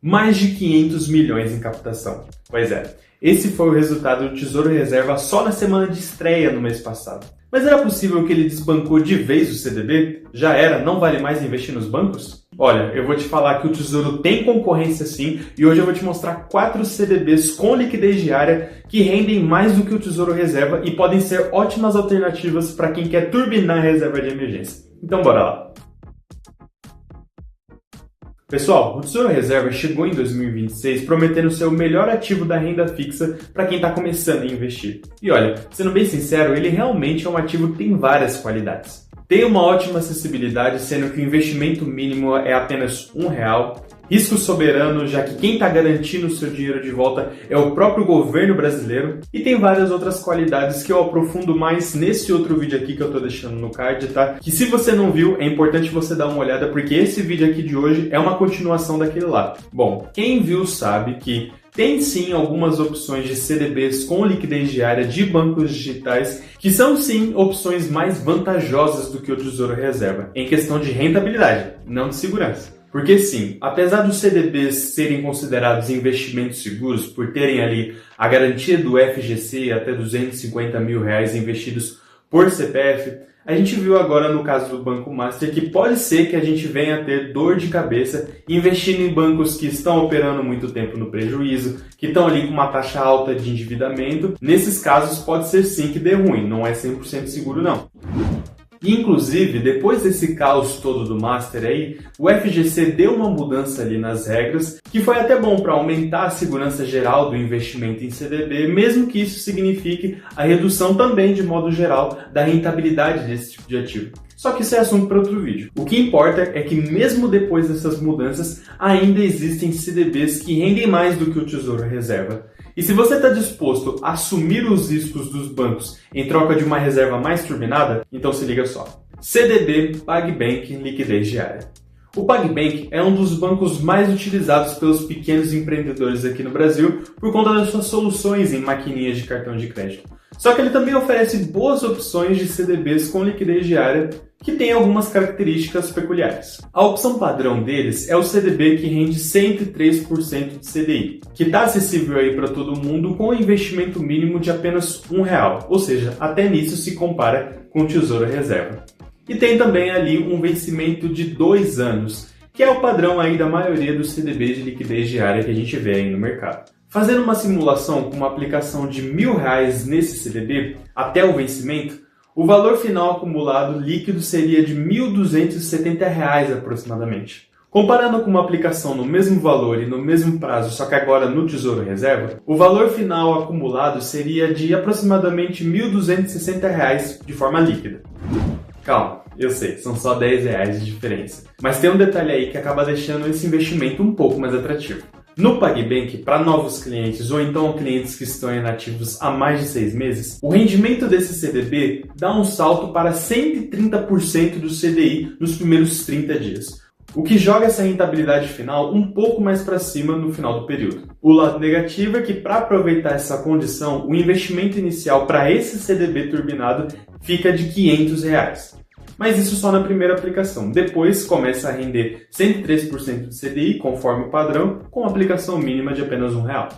Mais de 500 milhões em captação. Pois é, esse foi o resultado do Tesouro Reserva só na semana de estreia no mês passado. Mas era possível que ele desbancou de vez o CDB? Já era, não vale mais investir nos bancos? Olha, eu vou te falar que o Tesouro tem concorrência sim, e hoje eu vou te mostrar 4 CDBs com liquidez diária que rendem mais do que o Tesouro Reserva e podem ser ótimas alternativas para quem quer turbinar a reserva de emergência. Então bora lá! Pessoal, o Tesouro Reserva chegou em 2026 prometendo ser o melhor ativo da renda fixa para quem está começando a investir. E olha, sendo bem sincero, ele realmente é um ativo que tem várias qualidades. Tem uma ótima acessibilidade, sendo que o investimento mínimo é apenas R$1, risco soberano, já que quem está garantindo o seu dinheiro de volta é o próprio governo brasileiro, e tem várias outras qualidades que eu aprofundo mais nesse outro vídeo aqui que eu estou deixando no card, tá? Que se você não viu, é importante você dar uma olhada, porque esse vídeo aqui de hoje é uma continuação daquele lá. Bom, quem viu sabe que tem sim algumas opções de CDBs com liquidez diária de bancos digitais que são sim opções mais vantajosas do que o Tesouro Reserva, em questão de rentabilidade, não de segurança. Porque sim, apesar dos CDBs serem considerados investimentos seguros por terem ali a garantia do FGC até R$250 mil investidos por CPF, a gente viu agora no caso do Banco Master que pode ser que a gente venha a ter dor de cabeça investindo em bancos que estão operando muito tempo no prejuízo, que estão ali com uma taxa alta de endividamento. Nesses casos pode ser sim que dê ruim, não é 100% seguro não. Inclusive, depois desse caos todo do Master aí, o FGC deu uma mudança ali nas regras, que foi até bom para aumentar a segurança geral do investimento em CDB, mesmo que isso signifique a redução também, de modo geral, da rentabilidade desse tipo de ativo. Só que isso é assunto para outro vídeo. O que importa é que mesmo depois dessas mudanças, ainda existem CDBs que rendem mais do que o Tesouro Reserva. E se você está disposto a assumir os riscos dos bancos em troca de uma reserva mais turbinada, então se liga só. CDB PagBank Liquidez Diária. O PagBank é um dos bancos mais utilizados pelos pequenos empreendedores aqui no Brasil por conta das suas soluções em maquininhas de cartão de crédito. Só que ele também oferece boas opções de CDBs com liquidez diária que tem algumas características peculiares. A opção padrão deles é o CDB que rende 103% de CDI, que está acessível aí para todo mundo com um investimento mínimo de apenas R$1, ou seja, até nisso se compara com o Tesouro Reserva. E tem também ali um vencimento de 2 anos, que é o padrão aí da maioria dos CDBs de liquidez diária que a gente vê aí no mercado. Fazendo uma simulação com uma aplicação de R$1.000 nesse CDB até o vencimento, o valor final acumulado líquido seria de R$1.270 aproximadamente. Comparando com uma aplicação no mesmo valor e no mesmo prazo, só que agora no Tesouro Reserva, o valor final acumulado seria de aproximadamente R$1.260 de forma líquida. Calma, eu sei, são só R$10 de diferença. Mas tem um detalhe aí que acaba deixando esse investimento um pouco mais atrativo. No PagBank, para novos clientes ou então clientes que estão inativos há mais de 6 meses, o rendimento desse CDB dá um salto para 130% do CDI nos primeiros 30 dias, o que joga essa rentabilidade final um pouco mais para cima no final do período. O lado negativo é que, para aproveitar essa condição, o investimento inicial para esse CDB turbinado fica de R$500. Mas isso só na primeira aplicação. Depois começa a render 103% de CDI, conforme o padrão, com aplicação mínima de apenas R$1.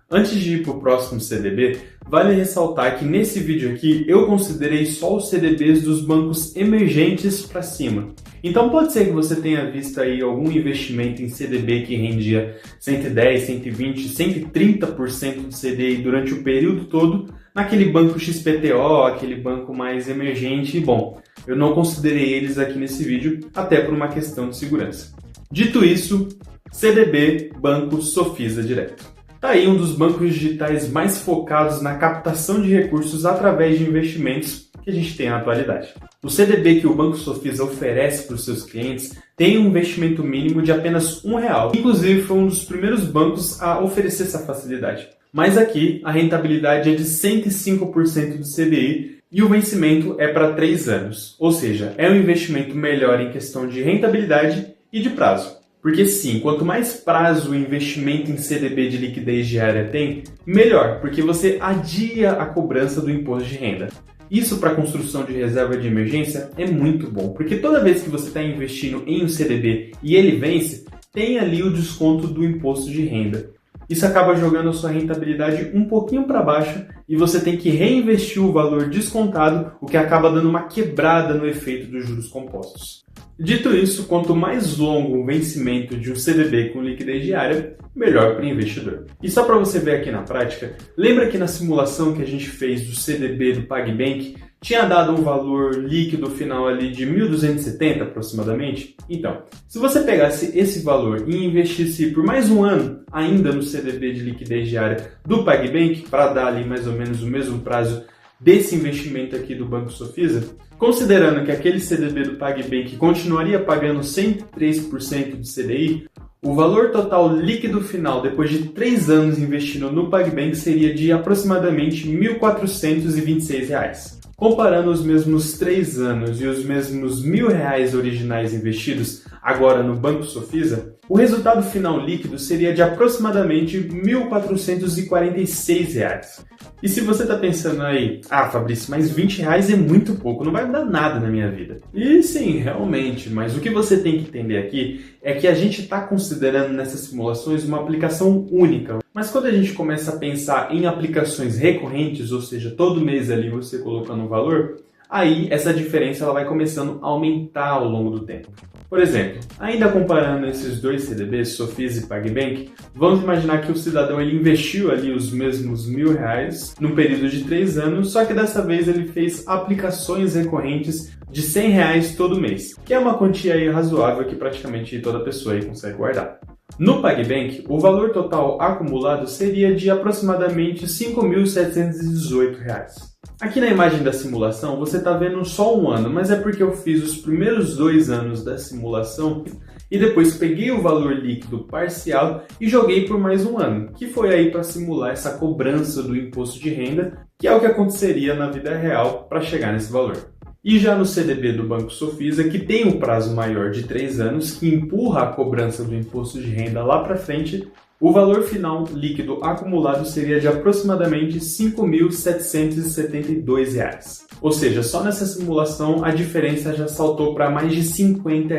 Antes de ir para o próximo CDB, vale ressaltar que nesse vídeo aqui eu considerei só os CDBs dos bancos emergentes para cima. Então pode ser que você tenha visto aí algum investimento em CDB que rendia 110, 120, 130% de CDI durante o período todo, naquele banco XPTO, aquele banco mais emergente, e bom, eu não considerei eles aqui nesse vídeo, até por uma questão de segurança. Dito isso, CDB Banco Sofisa Direto. Tá aí um dos bancos digitais mais focados na captação de recursos através de investimentos que a gente tem na atualidade. O CDB que o Banco Sofisa oferece para os seus clientes tem um investimento mínimo de apenas R$1. Inclusive, foi um dos primeiros bancos a oferecer essa facilidade. Mas aqui, a rentabilidade é de 105% do CDI e o vencimento é para 3 anos. Ou seja, é um investimento melhor em questão de rentabilidade e de prazo. Porque sim, quanto mais prazo o investimento em CDB de liquidez diária tem, melhor, porque você adia a cobrança do imposto de renda. Isso para a construção de reserva de emergência é muito bom, porque toda vez que você está investindo em um CDB e ele vence, tem ali o desconto do imposto de renda. Isso acaba jogando a sua rentabilidade um pouquinho para baixo e você tem que reinvestir o valor descontado, o que acaba dando uma quebrada no efeito dos juros compostos. Dito isso, quanto mais longo o vencimento de um CDB com liquidez diária, melhor para o investidor. E só para você ver aqui na prática, lembra que na simulação que a gente fez do CDB do PagBank, tinha dado um valor líquido final ali de 1.270 aproximadamente? Então, se você pegasse esse valor e investisse por mais um ano ainda no CDB de liquidez diária do PagBank, para dar ali mais ou menos o mesmo prazo desse investimento aqui do Banco Sofisa, considerando que aquele CDB do PagBank continuaria pagando 103% de CDI, o valor total líquido final depois de 3 anos investindo no PagBank seria de aproximadamente R$ 1.426. Comparando os mesmos 3 anos e os mesmos R$ 1.000 originais investidos agora no Banco Sofisa, o resultado final líquido seria de aproximadamente R$ 1.446. E se você está pensando aí, Fabrício, mas R$ 20 é muito pouco, não vai mudar nada na minha vida. E sim, realmente, mas o que você tem que entender aqui é que a gente está considerando nessas simulações uma aplicação única. Mas quando a gente começa a pensar em aplicações recorrentes, ou seja, todo mês ali você colocando um valor, aí essa diferença ela vai começando a aumentar ao longo do tempo. Por exemplo, ainda comparando esses dois CDBs, Sofisa e PagBank, vamos imaginar que o cidadão ele investiu ali os mesmos R$ 1.000 num período de 3 anos, só que dessa vez ele fez aplicações recorrentes de R$ 100 todo mês, que é uma quantia aí razoável que praticamente toda pessoa aí consegue guardar. No PagBank, o valor total acumulado seria de aproximadamente R$ 5.718. Aqui na imagem da simulação você está vendo só um ano, mas é porque eu fiz os primeiros 2 anos da simulação e depois peguei o valor líquido parcial e joguei por mais um ano, que foi aí para simular essa cobrança do imposto de renda, que é o que aconteceria na vida real para chegar nesse valor. E já no CDB do Banco Sofisa, que tem um prazo maior de 3 anos, que empurra a cobrança do imposto de renda lá para frente, o valor final líquido acumulado seria de aproximadamente R$ 5.772. Ou seja, só nessa simulação a diferença já saltou para mais de R$ 50.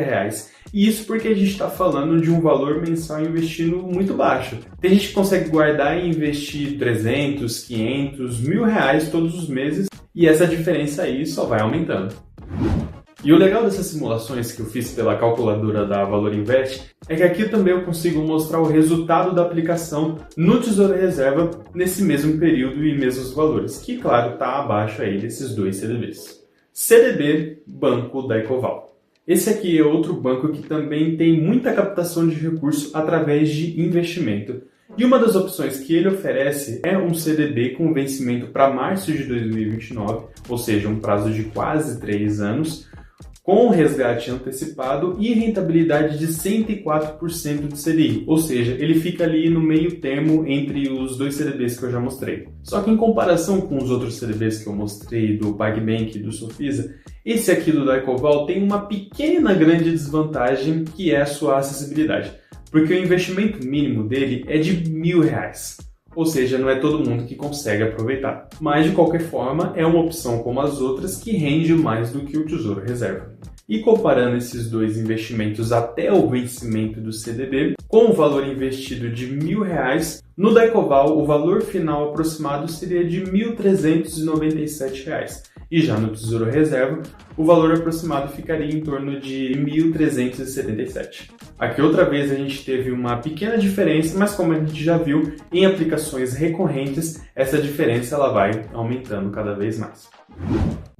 E isso porque a gente está falando de um valor mensal investindo muito baixo. Tem gente que consegue guardar e investir 300, 500, R$ 1.000 todos os meses e essa diferença aí só vai aumentando. E o legal dessas simulações que eu fiz pela calculadora da Valor Invest é que aqui também eu consigo mostrar o resultado da aplicação no Tesouro Reserva nesse mesmo período e mesmos valores, que claro está abaixo aí desses dois CDBs. CDB Banco da Ecoval. Esse aqui é outro banco que também tem muita captação de recursos através de investimento. E uma das opções que ele oferece é um CDB com vencimento para março de 2029, ou seja, um prazo de quase 3 anos, com resgate antecipado e rentabilidade de 104% de CDI, ou seja, ele fica ali no meio termo entre os dois CDBs que eu já mostrei. Só que em comparação com os outros CDBs que eu mostrei do PagBank e do Sofisa, esse aqui do Ecoval tem uma pequena grande desvantagem que é a sua acessibilidade, porque o investimento mínimo dele é de R$ 1.000. Ou seja, não é todo mundo que consegue aproveitar. Mas, de qualquer forma, é uma opção como as outras que rende mais do que o Tesouro Reserva. E comparando esses dois investimentos até o vencimento do CDB, com o valor investido de R$ 1.000, no da Ecoval o valor final aproximado seria de R$ 1.397. E já no Tesouro Reserva, o valor aproximado ficaria em torno de R$ 1.377. Aqui outra vez a gente teve uma pequena diferença, mas como a gente já viu, em aplicações recorrentes, essa diferença ela vai aumentando cada vez mais.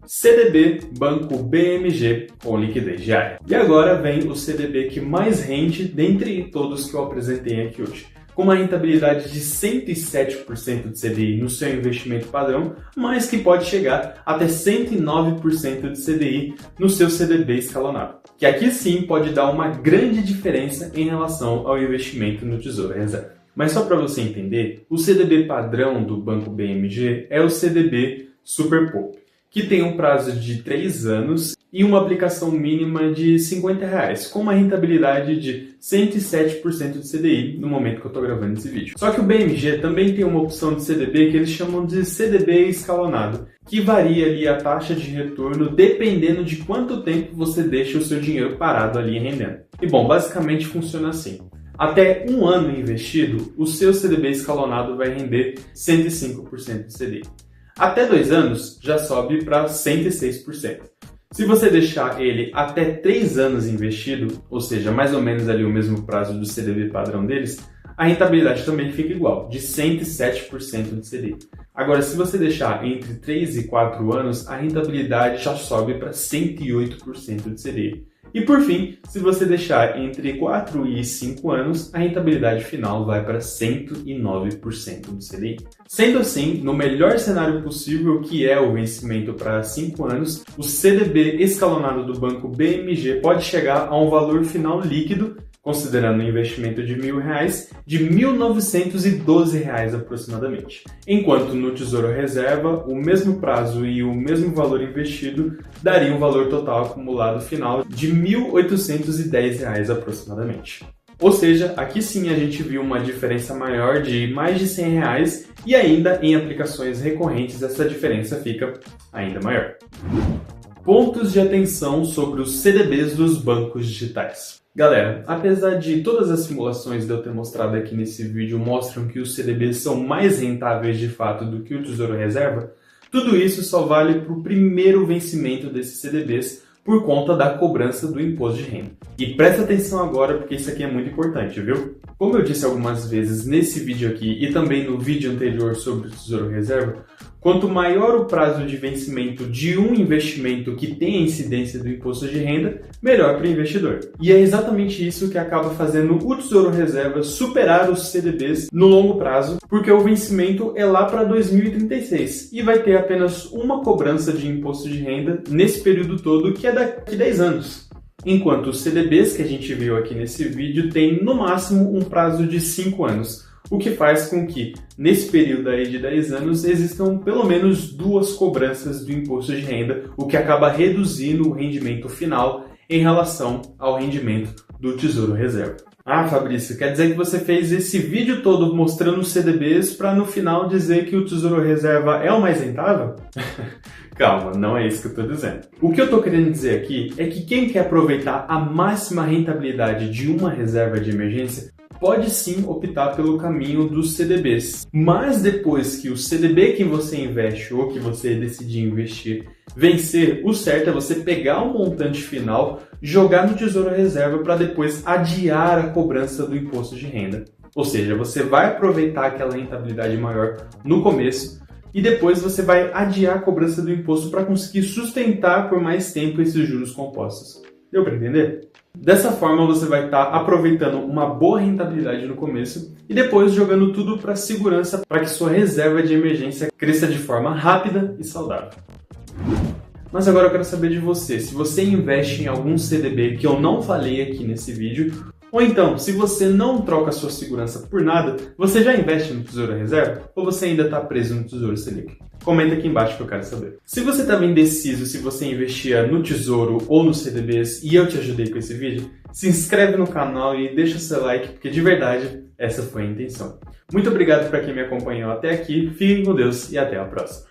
CDB Banco BMG com liquidez diária. E agora vem o CDB que mais rende dentre todos que eu apresentei aqui hoje, com uma rentabilidade de 107% de CDI no seu investimento padrão, mas que pode chegar até 109% de CDI no seu CDB escalonado, que aqui sim pode dar uma grande diferença em relação ao investimento no Tesouro Reserva. Mas só para você entender, o CDB padrão do Banco BMG é o CDB Super Poup, que tem um prazo de 3 anos e uma aplicação mínima de R$50, com uma rentabilidade de 107% de CDI no momento que eu estou gravando esse vídeo. Só que o BMG também tem uma opção de CDB que eles chamam de CDB escalonado, que varia ali a taxa de retorno dependendo de quanto tempo você deixa o seu dinheiro parado ali rendendo. E bom, basicamente funciona assim. Até um ano investido, o seu CDB escalonado vai render 105% de CDI. Até 2 anos, já sobe para 106%. Se você deixar ele até 3 anos investido, ou seja, mais ou menos ali o mesmo prazo do CDB padrão deles, a rentabilidade também fica igual, de 107% de CDI. Agora, se você deixar entre 3 e 4 anos, a rentabilidade já sobe para 108% de CDI. E por fim, se você deixar entre 4 e 5 anos, a rentabilidade final vai para 109% do CDI. Sendo assim, no melhor cenário possível, que é o vencimento para 5 anos, o CDB escalonado do banco BMG pode chegar a um valor final líquido, considerando um investimento de R$1.000, de R$1.912 aproximadamente. Enquanto no Tesouro Reserva, o mesmo prazo e o mesmo valor investido daria um valor total acumulado final de R$1.810 aproximadamente. Ou seja, aqui sim a gente viu uma diferença maior de mais de R$100 e ainda em aplicações recorrentes essa diferença fica ainda maior. Pontos de atenção sobre os CDBs dos bancos digitais. Galera, apesar de todas as simulações de eu ter mostrado aqui nesse vídeo mostram que os CDBs são mais rentáveis de fato do que o Tesouro Reserva, tudo isso só vale para o primeiro vencimento desses CDBs por conta da cobrança do imposto de renda. E presta atenção agora porque isso aqui é muito importante, viu? Como eu disse algumas vezes nesse vídeo aqui e também no vídeo anterior sobre o Tesouro Reserva, quanto maior o prazo de vencimento de um investimento que tem a incidência do imposto de renda, melhor para o investidor. E é exatamente isso que acaba fazendo o Tesouro Reserva superar os CDBs no longo prazo, porque o vencimento é lá para 2036 e vai ter apenas uma cobrança de imposto de renda nesse período todo, que é daqui a 10 anos. Enquanto os CDBs que a gente viu aqui nesse vídeo tem no máximo um prazo de 5 anos. O que faz com que, nesse período aí de 10 anos, existam pelo menos 2 cobranças do imposto de renda, o que acaba reduzindo o rendimento final em relação ao rendimento do Tesouro Reserva. Ah, Fabrício, quer dizer que você fez esse vídeo todo mostrando os CDBs para no final dizer que o Tesouro Reserva é o mais rentável? Calma, não é isso que eu estou dizendo. O que eu estou querendo dizer aqui é que quem quer aproveitar a máxima rentabilidade de uma reserva de emergência pode sim optar pelo caminho dos CDBs. Mas depois que o CDB que você investe ou que você decidir investir vencer, o certo é você pegar o montante final, jogar no Tesouro Reserva para depois adiar a cobrança do imposto de renda. Ou seja, você vai aproveitar aquela rentabilidade maior no começo e depois você vai adiar a cobrança do imposto para conseguir sustentar por mais tempo esses juros compostos. Deu para entender? Dessa forma você vai estar aproveitando uma boa rentabilidade no começo e depois jogando tudo para segurança para que sua reserva de emergência cresça de forma rápida e saudável. Mas agora eu quero saber de você, se você investe em algum CDB que eu não falei aqui nesse vídeo, ou então, se você não troca sua segurança por nada, você já investe no Tesouro Reserva ou você ainda está preso no Tesouro Selic? Comenta aqui embaixo que eu quero saber. Se você estava indeciso se você investia no Tesouro ou nos CDBs e eu te ajudei com esse vídeo, se inscreve no canal e deixa o seu like, porque de verdade, essa foi a intenção. Muito obrigado para quem me acompanhou até aqui, fiquem com Deus e até a próxima.